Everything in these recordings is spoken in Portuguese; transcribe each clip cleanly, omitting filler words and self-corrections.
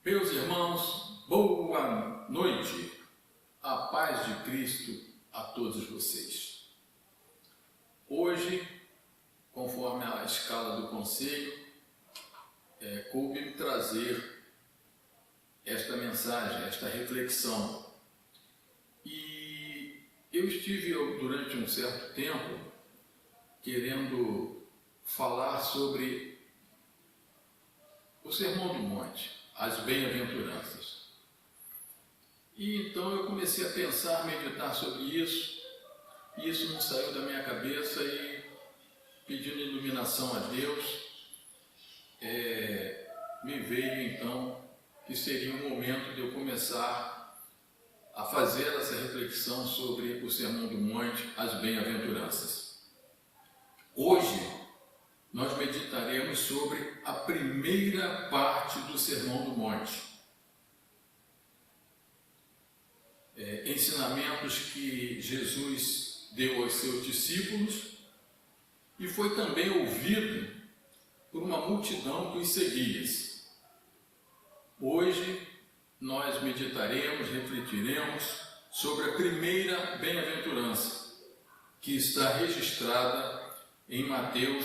Meus irmãos, boa noite, a paz de Cristo a todos vocês. Hoje, conforme a escala do conselho, coube-me trazer esta mensagem, esta reflexão. E eu estive durante um certo tempo querendo falar sobre o Sermão do Monte, as bem-aventuranças. E então eu comecei a pensar, meditar sobre isso, e isso não saiu da minha cabeça, e pedindo iluminação a Deus, me veio então que seria um momento de eu começar a fazer essa reflexão sobre o Sermão do Monte, as bem-aventuranças. Hoje nós meditaremos sobre a primeira parte do Sermão do Monte. Ensinamentos que Jesus deu aos seus discípulos e foi também ouvido por uma multidão que os seguia. Hoje nós meditaremos, refletiremos sobre a primeira bem-aventurança que está registrada em Mateus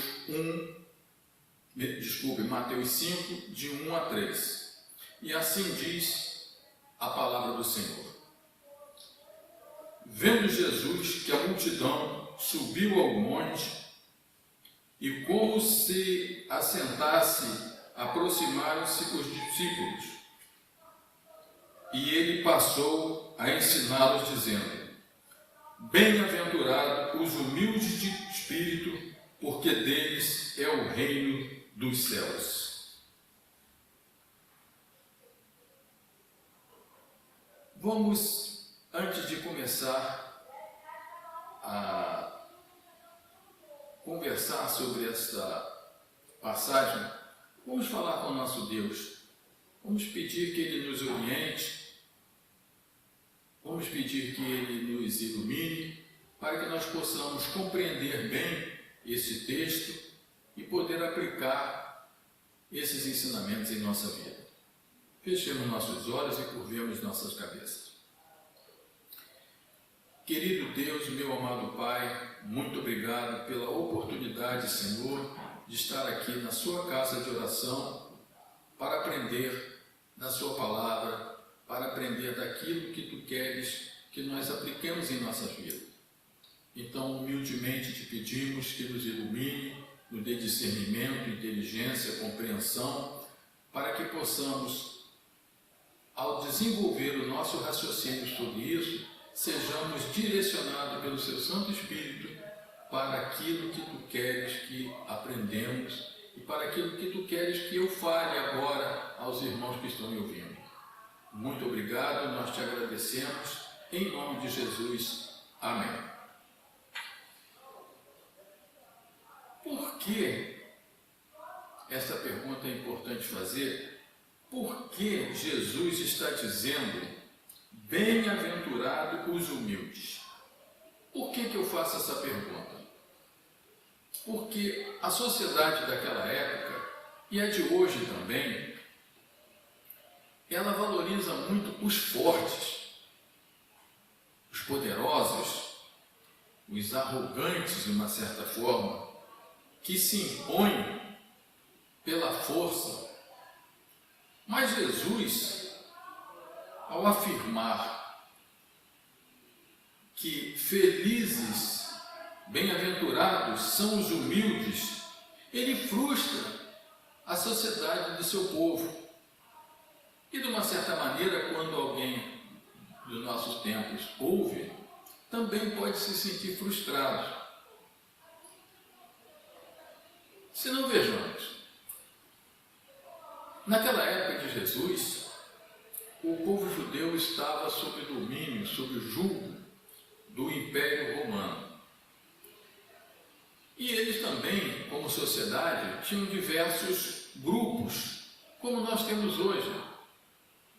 5, de 1 a 3. E assim diz a palavra do Senhor. Vendo Jesus que a multidão subiu ao monte, e como se assentasse, aproximaram-se os discípulos, e ele passou a ensiná-los, dizendo: Bem-aventurados os humildes de espírito, porque deles é o reino dos céus. Vamos, antes de começar a conversar sobre esta passagem, vamos falar com o nosso Deus. Vamos pedir que Ele nos oriente, vamos pedir que Ele nos ilumine, para que nós possamos compreender bem esse texto e poder aplicar esses ensinamentos em nossa vida. Fechemos nossos olhos e curvemos nossas cabeças. Querido Deus, meu amado Pai, muito obrigado pela oportunidade, Senhor, de estar aqui na sua casa de oração para aprender da sua palavra, para aprender daquilo que tu queres que nós apliquemos em nossas vidas. Então, humildemente te pedimos que nos ilumine, nos dê discernimento, inteligência, compreensão, para que possamos, ao desenvolver o nosso raciocínio sobre isso, sejamos direcionados pelo Seu Santo Espírito para aquilo que Tu queres que aprendemos e para aquilo que Tu queres que eu fale agora aos irmãos que estão me ouvindo. Muito obrigado, nós te agradecemos, em nome de Jesus. Amém. Por que essa pergunta é importante fazer? Por que Jesus está dizendo bem-aventurado os humildes? Por que eu faço essa pergunta? Porque a sociedade daquela época, e a de hoje também, ela valoriza muito os fortes, os poderosos, os arrogantes de uma certa forma, que se impõem pela força. Mas Jesus, ao afirmar que felizes, bem-aventurados são os humildes, ele frustra a sociedade do seu povo. E de uma certa maneira, quando alguém dos nossos tempos ouve, também pode se sentir frustrado. Se não, vejamos, naquela época de Jesus, o povo judeu estava sob domínio, sob o jugo do Império Romano. E eles também, como sociedade, tinham diversos grupos, como nós temos hoje.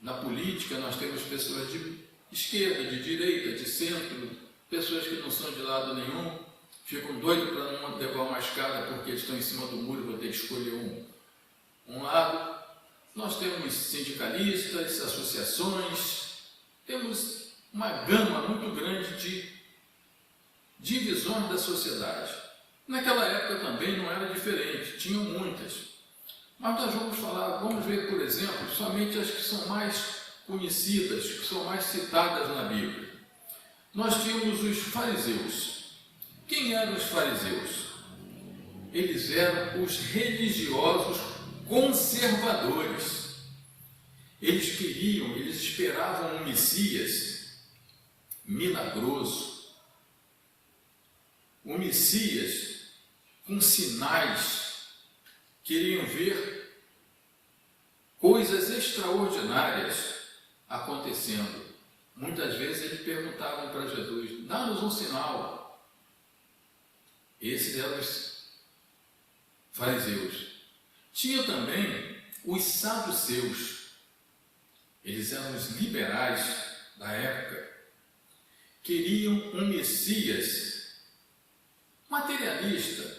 Na política, nós temos pessoas de esquerda, de direita, de centro, pessoas que não são de lado nenhum, ficam doidos para não levar uma escada porque estão em cima do muro e vão ter que escolher um lado. Nós temos sindicalistas, associações, temos uma gama muito grande de divisões da sociedade. Naquela época também não era diferente, tinham muitas. Mas nós vamos ver, por exemplo, somente as que são mais conhecidas, que são mais citadas na Bíblia. Nós tínhamos os fariseus. Quem eram os fariseus? Eles eram os religiosos conservadores. Eles esperavam um Messias milagroso, um Messias com sinais, queriam ver coisas extraordinárias acontecendo. Muitas vezes eles perguntavam para Jesus: dá-nos um sinal. Esses eram os fariseus. Tinha também os saduceus. Eles eram os liberais da época. Queriam um Messias materialista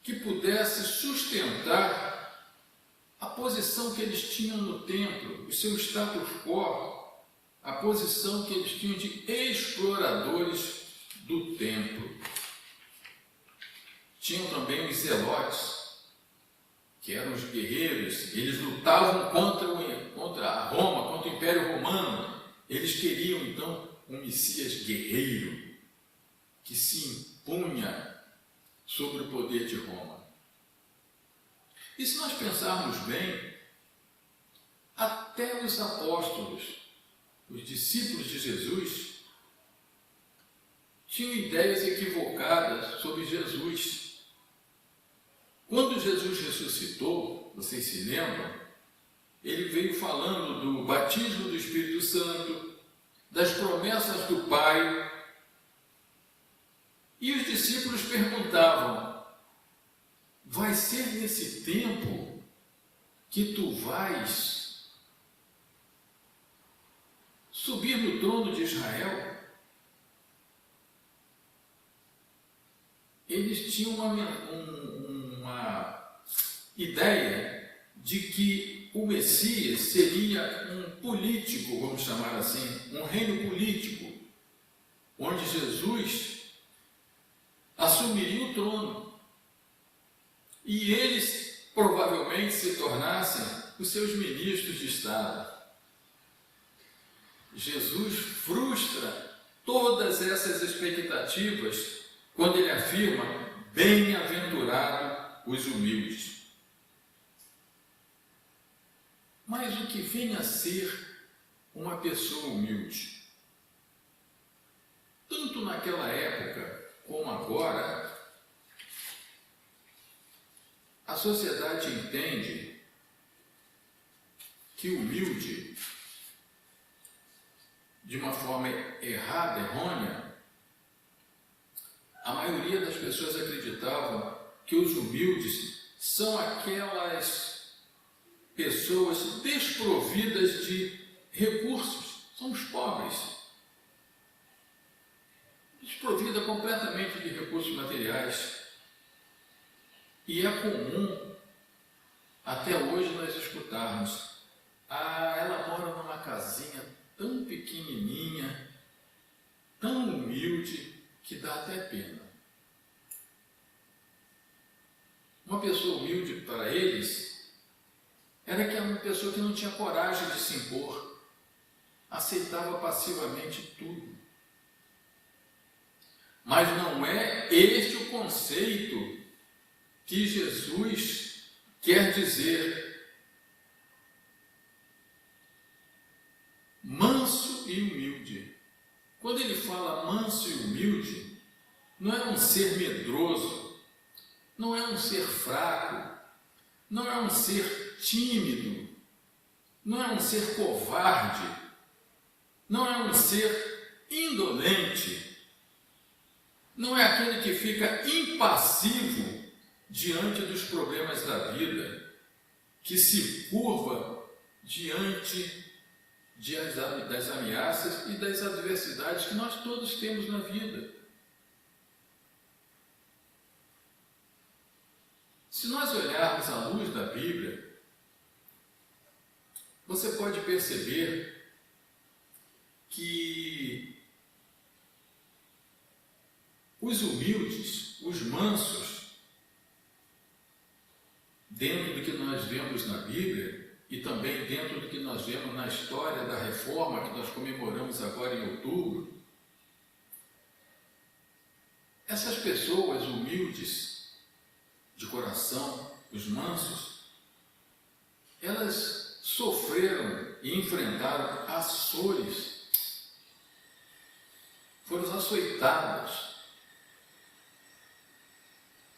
que pudesse sustentar a posição que eles tinham no templo, o seu status quo, a posição que eles tinham de exploradores do templo. Tinham também os zelotes, que eram os guerreiros. Eles lutavam contra a Roma, contra o Império Romano. Eles queriam, então, um Messias guerreiro, que se impunha sobre o poder de Roma. E se nós pensarmos bem, até os apóstolos, os discípulos de Jesus, tinham ideias equivocadas sobre Jesus. Quando Jesus ressuscitou, vocês se lembram, ele veio falando do batismo do Espírito Santo, das promessas do Pai, e os discípulos perguntavam: vai ser nesse tempo que tu vais subir no trono de Israel? Eles tinham uma ideia de que o Messias seria um político, vamos chamar assim, um reino político, onde Jesus assumiria o trono e eles provavelmente se tornassem os seus ministros de Estado. Jesus frustra todas essas expectativas quando ele afirma: bem-aventurado os humildes. Mas o que vem a ser uma pessoa humilde? Tanto naquela época como agora, a sociedade entende que humilde, de uma forma errada, errônea, a maioria das pessoas acreditavam que os humildes são aquelas pessoas desprovidas de recursos, são os pobres, desprovida completamente de recursos materiais. E é comum, até hoje, nós escutarmos: ah, ela mora numa casinha tão pequenininha, tão humilde, que dá até pena. Uma pessoa humilde para eles era que era uma pessoa que não tinha coragem de se impor, aceitava passivamente tudo. Mas não é este o conceito que Jesus quer dizer. Manso e humilde. Quando ele fala manso e humilde, não é um ser medroso, não é um ser fraco, não é um ser tímido, não é um ser covarde, não é um ser indolente, não é aquele que fica impassivo diante dos problemas da vida, que se curva diante das ameaças e das adversidades que nós todos temos na vida. Se nós olharmos à luz da Bíblia, você pode perceber que os humildes, os mansos, dentro do que nós vemos na Bíblia e também dentro do que nós vemos na história da Reforma, que nós comemoramos agora em outubro, essas pessoas humildes de coração, os mansos, elas sofreram e enfrentaram açoites, foram açoitadas,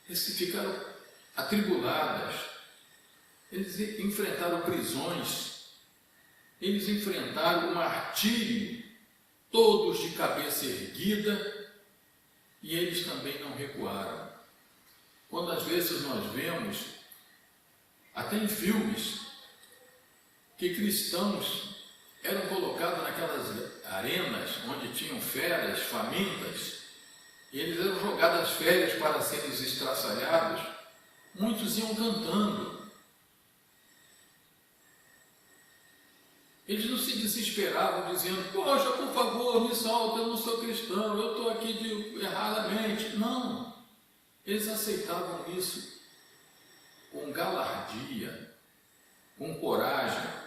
eles ficaram atribuladas, eles enfrentaram prisões, eles enfrentaram o martírio, todos de cabeça erguida, e eles também não recuaram. Quando às vezes nós vemos, até em filmes, que cristãos eram colocados naquelas arenas onde tinham feras famintas, e eles eram jogados às férias para serem estraçalhados, muitos iam cantando. Eles não se desesperavam dizendo: poxa, por favor, me solta, eu não sou cristão, eu estou aqui erradamente. Não, eles aceitavam isso com galardia, com coragem.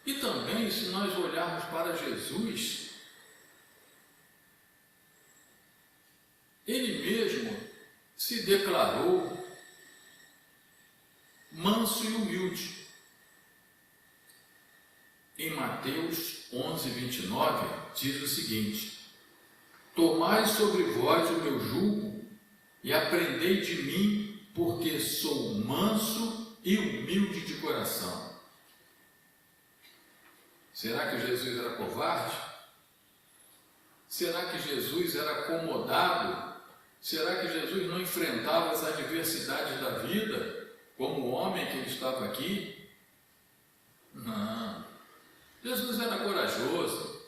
E também, se nós olharmos para Jesus, ele mesmo se declarou manso e humilde. Em Mateus 11, 29, diz o seguinte: tomai sobre vós o meu jugo e aprendei de mim, porque sou manso e humilde de coração. Será que Jesus era covarde? Será que Jesus era acomodado? Será que Jesus não enfrentava as adversidades da vida como o homem que ele estava aqui? Não. Jesus era corajoso.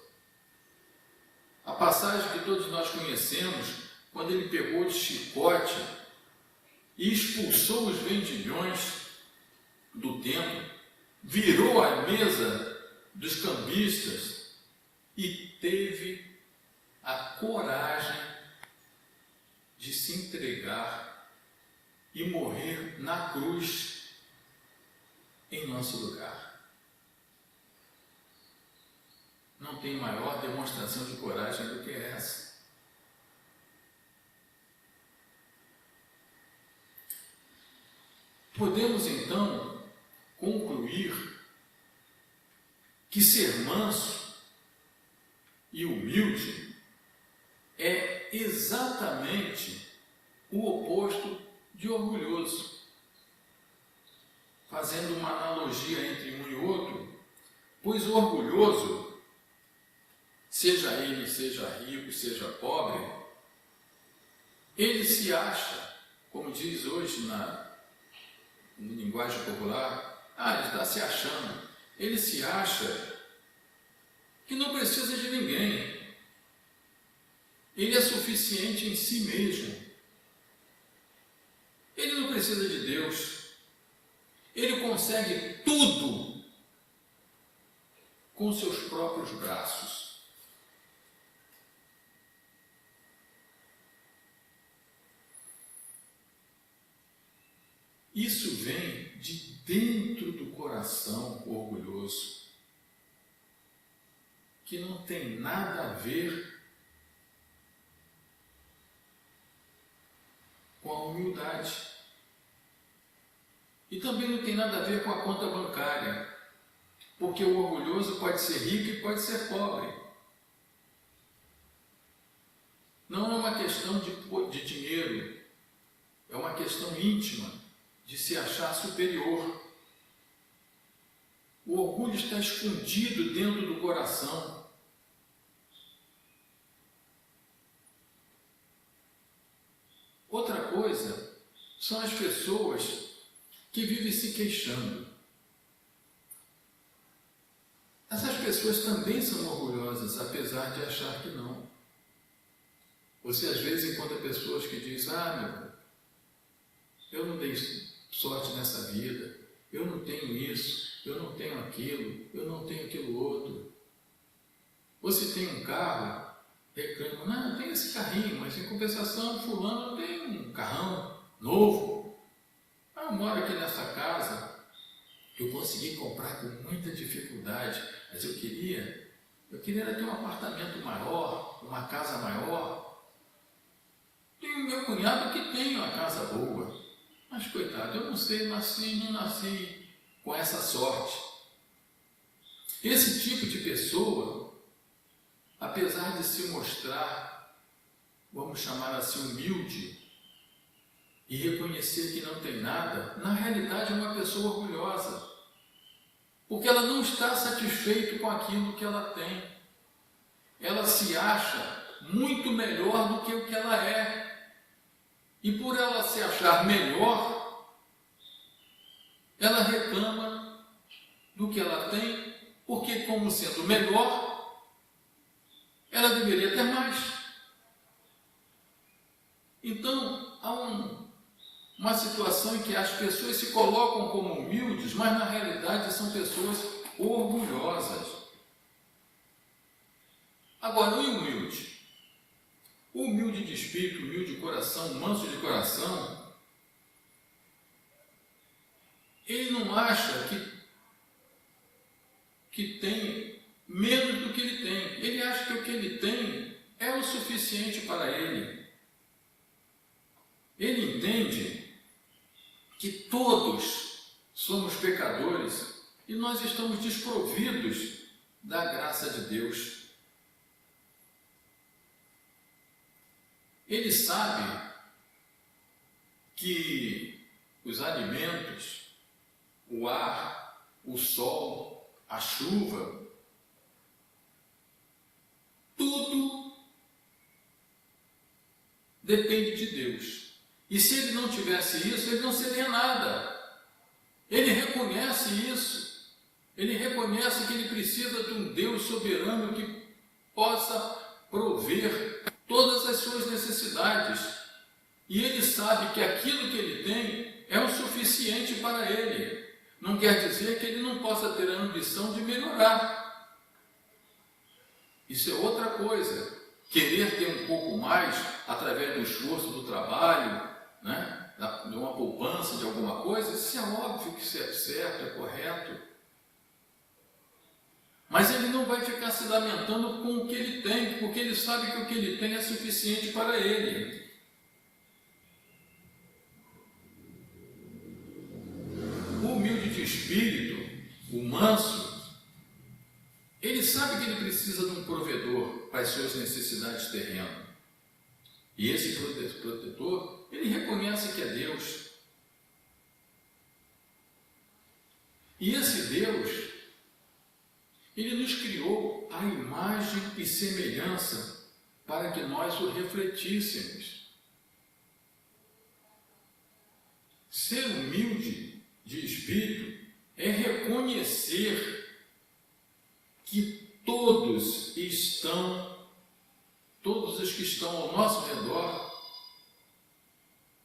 A passagem que todos nós conhecemos, quando ele pegou de chicote e expulsou os vendilhões do templo, virou a mesa dos cambistas e teve a coragem de se entregar e morrer na cruz em nosso lugar. Não tem maior demonstração de coragem do que essa. Podemos então concluir que ser manso e humilde é exatamente o oposto de orgulhoso. Fazendo uma analogia entre um e outro, pois o orgulhoso, seja ele, seja rico, seja pobre, ele se acha, como diz hoje na linguagem popular, ele está se achando. Ele se acha que não precisa de ninguém. Ele é suficiente em si mesmo. Ele não precisa de Deus. Ele consegue tudo com seus próprios braços. Isso vem de dentro do coração orgulhoso, que não tem nada a ver com a humildade. E também não tem nada a ver com a conta bancária, porque o orgulhoso pode ser rico e pode ser pobre. Não é uma questão de dinheiro, é uma questão íntima, de se achar superior. O orgulho está escondido dentro do coração. Outra coisa são as pessoas que vivem se queixando. Essas pessoas também são orgulhosas, apesar de achar que não. Você às vezes encontra pessoas que dizem: eu não dei sorte nessa vida, eu não tenho isso, eu não tenho aquilo, eu não tenho aquilo outro. Você tem um carro, reclama: não, eu tenho esse carrinho, mas em compensação fulano tem um carrão novo. Eu moro aqui nessa casa, eu consegui comprar com muita dificuldade, mas eu queria ter um apartamento maior, uma casa maior. Tem o meu cunhado que tem uma casa boa. Mas, coitado, eu não sei, não nasci com essa sorte. Esse tipo de pessoa, apesar de se mostrar, vamos chamar assim, humilde, e reconhecer que não tem nada, na realidade é uma pessoa orgulhosa, porque ela não está satisfeita com aquilo que ela tem. Ela se acha muito melhor do que o que ela é. E por ela se achar melhor, ela reclama do que ela tem, porque como sendo melhor, ela deveria ter mais. Então, há uma situação em que as pessoas se colocam como humildes, mas na realidade são pessoas orgulhosas. Agora, o humilde? O humilde de espírito, humilde de coração, manso de coração, ele não acha que tem menos do que ele tem. Ele acha que o que ele tem é o suficiente para ele. Ele entende que todos somos pecadores e nós estamos desprovidos da graça de Deus. Ele sabe que os alimentos, o ar, o sol, a chuva, tudo depende de Deus. E se ele não tivesse isso, ele não seria nada. Ele reconhece isso. Ele reconhece que ele precisa de um Deus soberano que possa prover todas as suas necessidades. E ele sabe que aquilo que ele tem é o suficiente para ele. Não quer dizer que ele não possa ter a ambição de melhorar. Isso é outra coisa. Querer ter um pouco mais através do esforço do trabalho, né? De uma poupança de alguma coisa, isso é óbvio que isso é certo, é correto. Mas ele não vai ficar se lamentando com o que ele tem, porque ele sabe que o que ele tem é suficiente para ele. O humilde de espírito, o manso, ele sabe que ele precisa de um provedor para as suas necessidades terrenas. E esse protetor, ele reconhece que é Deus. E esse Deus, ele nos criou à imagem e semelhança para que nós o refletíssemos. Ser humilde de espírito é reconhecer que todos os que estão ao nosso redor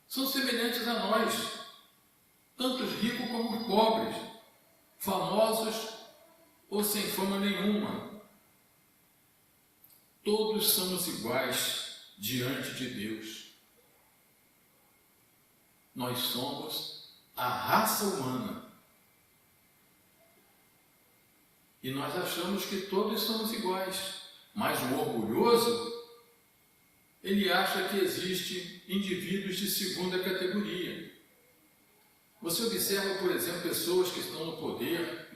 são semelhantes a nós, tanto os ricos como os pobres, famosos ou sem fama nenhuma. Todos somos iguais diante de Deus. Nós somos a raça humana. E nós achamos que todos somos iguais. Mas o orgulhoso, ele acha que existe indivíduos de segunda categoria. Você observa, por exemplo, pessoas que estão no poder,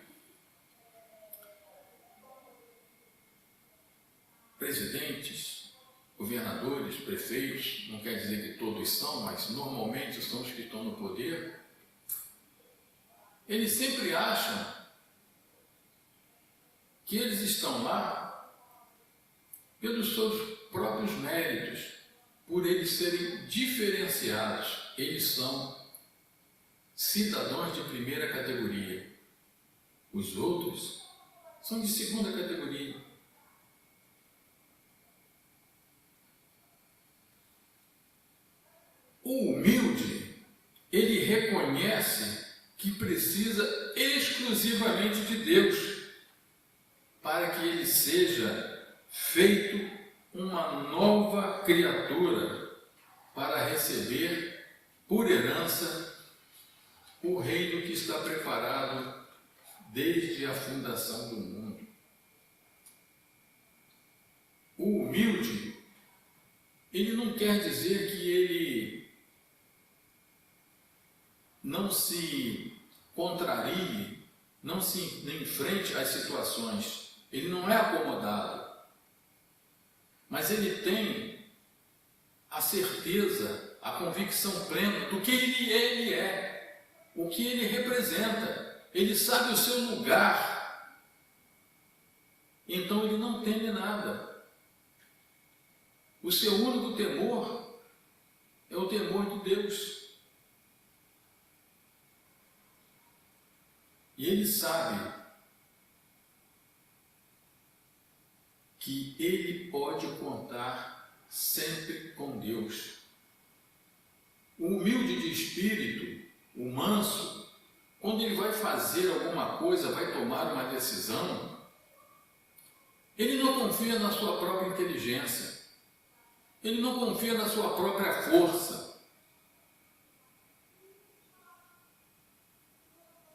presidentes, governadores, prefeitos, não quer dizer que todos são, mas normalmente são os que estão no poder. Eles sempre acham que eles estão lá pelos seus próprios méritos, por eles serem diferenciados. Eles são cidadãos de primeira categoria. Os outros são de segunda categoria. O humilde, ele reconhece que precisa exclusivamente de Deus para que ele seja feito uma nova criatura para receber por herança o reino que está preparado desde a fundação do mundo. O humilde, ele não quer dizer que ele não se contrarie, não se enfrente às situações. Ele não é acomodado. Mas ele tem a certeza, a convicção plena do que ele é, o que ele representa. Ele sabe o seu lugar. Então ele não teme nada. O seu único temor é o temor de Deus. E ele sabe que ele pode contar sempre com Deus. O humilde de espírito, o manso, quando ele vai fazer alguma coisa, vai tomar uma decisão, ele não confia na sua própria inteligência, ele não confia na sua própria força.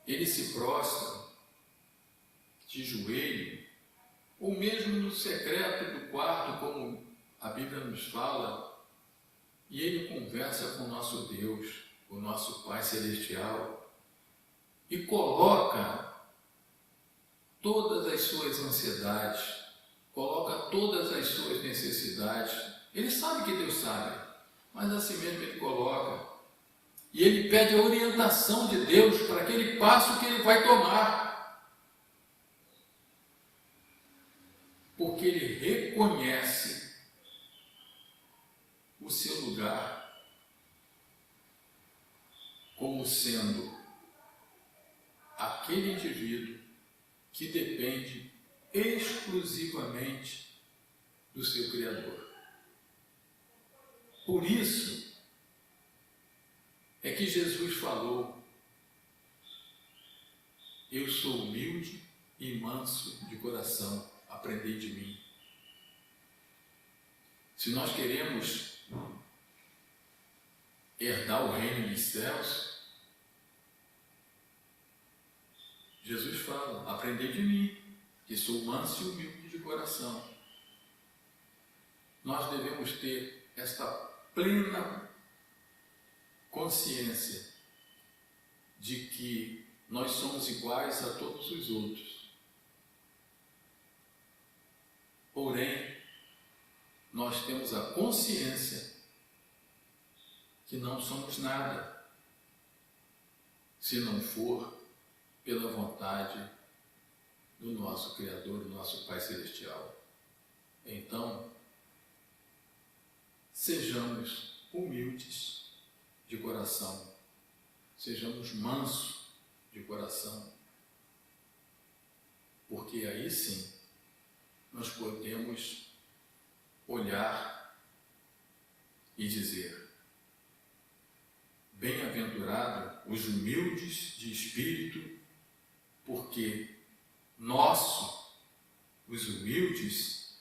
Ele se prostra de joelho, ou mesmo no secreto do quarto, como a Bíblia nos fala, e ele conversa com o nosso Deus, o nosso Pai Celestial, e coloca todas as suas ansiedades, coloca todas as suas necessidades Ele sabe que Deus sabe, mas assim mesmo ele coloca. E ele pede a orientação de Deus para aquele passo que ele vai tomar. Porque ele reconhece o seu lugar como sendo aquele indivíduo que depende exclusivamente do seu Criador. Por isso é que Jesus falou: eu sou humilde e manso de coração, aprendei de mim. Se nós queremos herdar o reino dos céus, Jesus fala: aprendei de mim, que sou manso e humilde de coração. Nós devemos ter esta plena consciência de que nós somos iguais a todos os outros. Porém, nós temos a consciência que não somos nada, se não for pela vontade do nosso Criador, do nosso Pai Celestial. Então, sejamos humildes de coração, sejamos mansos de coração, porque aí sim nós podemos olhar e dizer: bem-aventurado os humildes de espírito, porque os humildes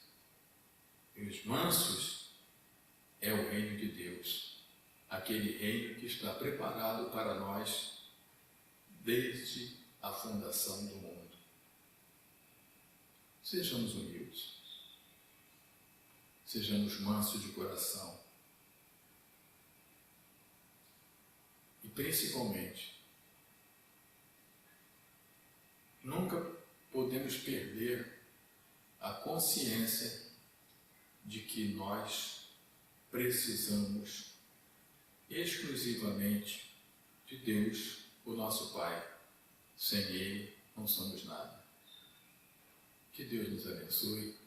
e os mansos, é o reino de Deus, aquele reino que está preparado para nós desde a fundação do mundo. Sejamos humildes, sejamos mansos de coração e, principalmente, nunca podemos perder a consciência de que nós precisamos exclusivamente de Deus, o nosso Pai. Sem Ele não somos nada. Que Deus nos abençoe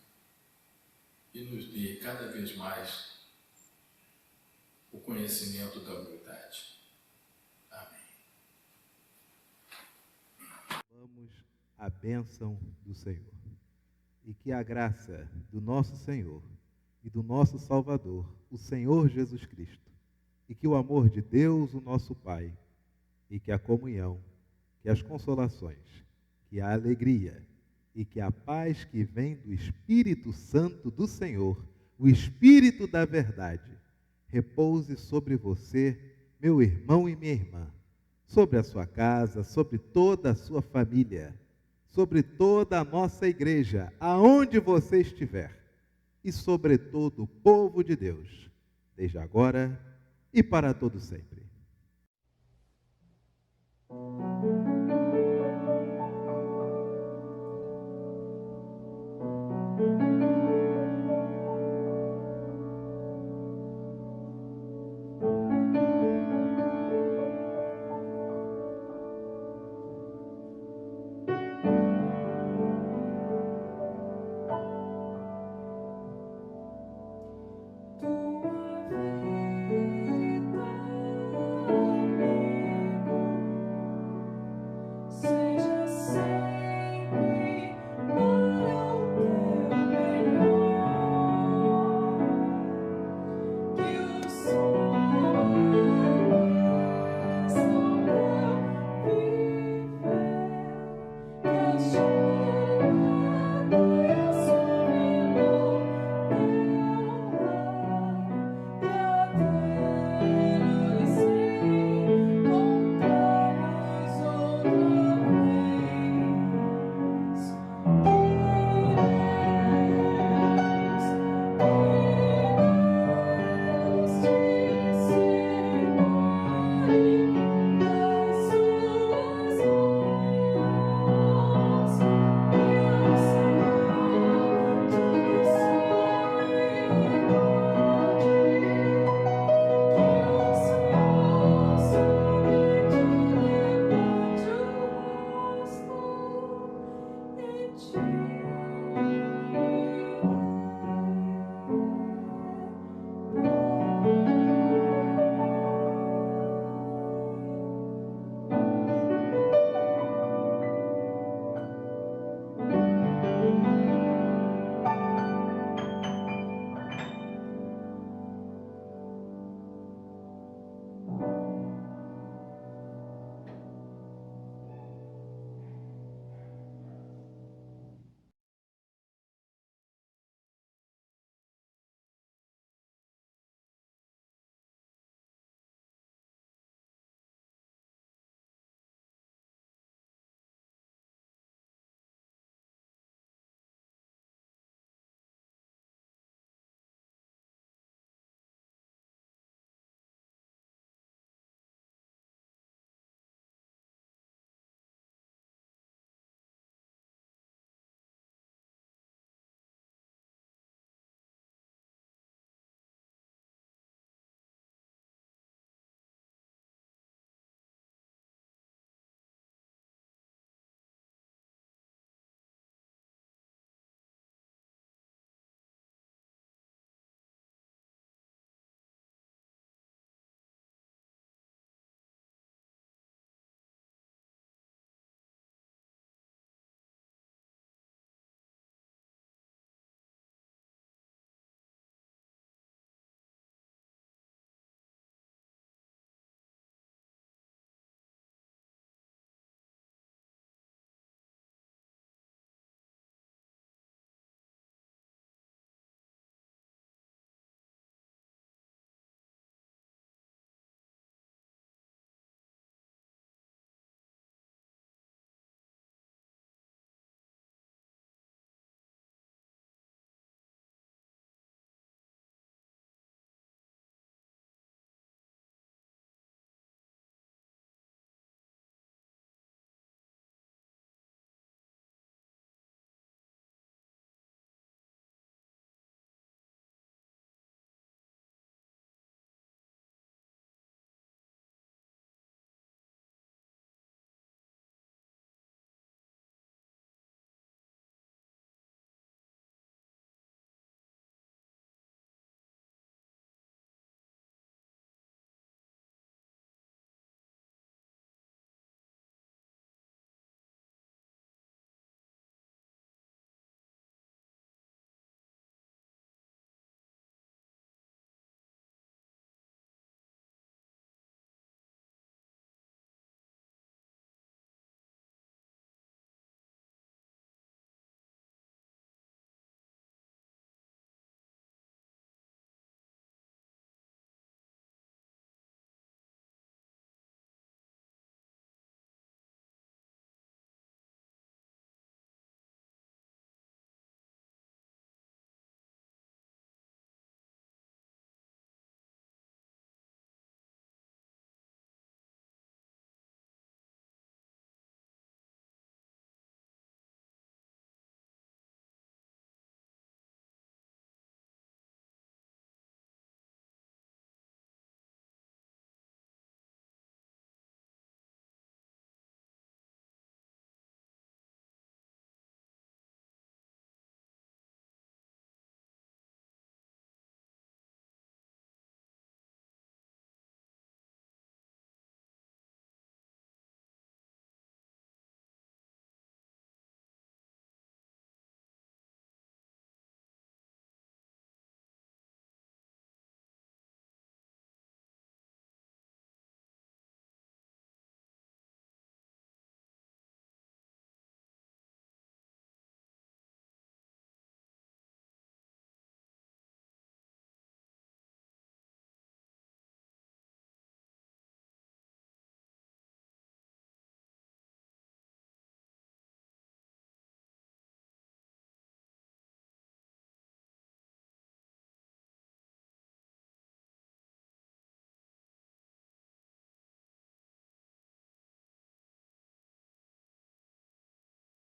e nos dê cada vez mais o conhecimento da humildade. Amém. Vamos à bênção do Senhor. E que a graça do nosso Senhor e do nosso Salvador, o Senhor Jesus Cristo, e que o amor de Deus, o nosso Pai, e que a comunhão, que as consolações, que a alegria e que a paz que vem do Espírito Santo do Senhor, o Espírito da verdade, repouse sobre você, meu irmão e minha irmã, sobre a sua casa, sobre toda a sua família, sobre toda a nossa igreja, aonde você estiver, e sobre todo o povo de Deus, desde agora e para todo sempre.